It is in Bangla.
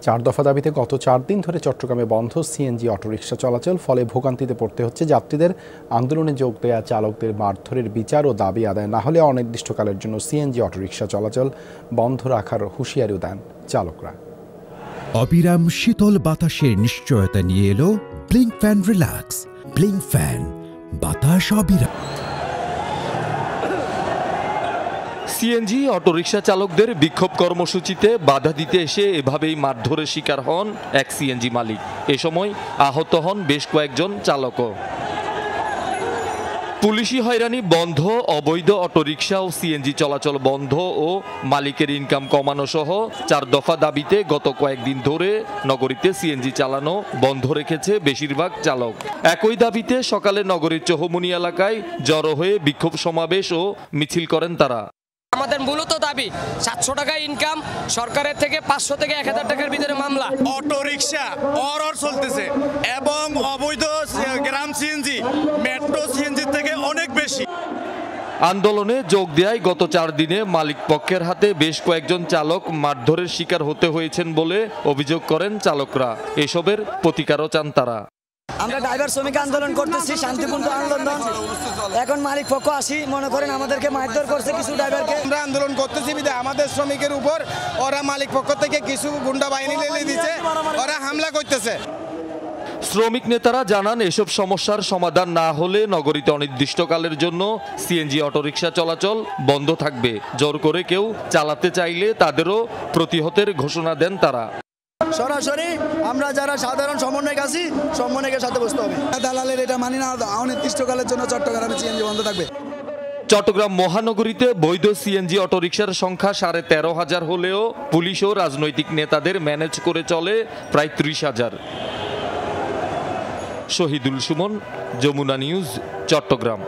4 দফা দাবিতে গত 4 দিন ধরে চট্টগ্রামে বন্ধ সিএনজি অটোরিকশা চলাচল, ফলে ভোগান্তিতে পড়তে হচ্ছে যাত্রীদের। আন্দোলনে যোগ দেয়া চালকদের মারধরের বিচার ও দাবি আদায় না হলে অনির্দিষ্টকালের জন্য সিএনজি অটোরিকশা চলাচল বন্ধ রাখার হুঁশিয়ারিও দেন চালকরা। অবিরাম শীতল বাতাসের নিশ্চয়তা নিয়ে এলো bling fan relax. Bling fan, বাতাস অবিরাম। সিএনজি অটোরিকশা চালকদের বিক্ষোভ কর্মসূচিতে বাধা দিতে এসে এভাবেই মারধরের শিকার হন এক সিএনজি মালিক। এ সময় আহত হন বেশ কয়েকজন চালকও। পুলিশি হয়রানি বন্ধ, অবৈধ অটোরিকশা ও সিএনজি চলাচল বন্ধ ও মালিকের ইনকাম কমানো সহ 4 দফা দাবিতে গত কয়েকদিন ধরে নগরীতে সিএনজি চালানো বন্ধ রেখেছে বেশিরভাগ চালক। একই দাবিতে সকালে নগরীর চৌমুহনী এলাকায় জড়ো হয়ে বিক্ষোভ সমাবেশ ও মিছিল করেন তারা। আমাদের মূলত দাবি 700 টাকা ইনকাম, সরকারের থেকে 500 থেকে 1000 টাকার ভিতরে মামলা। অটো রিক্সা অর চলতেছে এবং অবৈধ গ্রাম সিএনজি মেট্রো সিএনজি থেকে অনেক বেশি। আন্দোলনে যোগ দেয় গত 4 দিনে মালিক পক্ষের হাতে বেশ কয়েকজন চালক মারধরের শিকার হতে হয়েছেন বলে অভিযোগ করেন চালকরা। এসবের প্রতিকারও চান তারা। আমরা ড্রাইভার শ্রমিক আন্দোলন করতেছি, শান্তিপূর্ণ আন্দোলন। এখন মালিক পক্ষ আসি মনে করেন আমাদেরকে মারধর করছে কিছু ড্রাইভারকে। আমরা আন্দোলন করতেছি আমাদের শ্রমিকের উপর ওরা মালিক পক্ষ থেকে কিছু গুন্ডা বাহিনী লেলে দিচ্ছে, ওরা হামলা করতেছে। শ্রমিক নেতারা জানান, এসব সমস্যার সমাধান না হলে নগরীতে অনির্দিষ্টকালের জন্য সিএনজি অটোরিকশা চলাচল বন্ধ থাকবে। জোর করে কেউ চালাতে চাইলে তাদেরও প্রতিহতের ঘোষণা দেন তারা। সরাসরি আমরা যারা সাধারণ সমন্বয়ক আছি, সমন্বয়কের সাথে বসতে হবে। দালালের এটা মানি না, অনির্দিষ্টকালের জন্য চট্টগ্রামে সিএনজি বন্ধ থাকবে। চট্টগ্রাম মহানগরীতে বৈধ সিএনজি অটোরিকশার সংখ্যা 13,500 হলেও পুলিশ ও রাজনৈতিক নেতাদের ম্যানেজ করে চলে প্রায় 30,000। শহীদুল সুমন, যমুনা নিউজ, চট্টগ্রাম।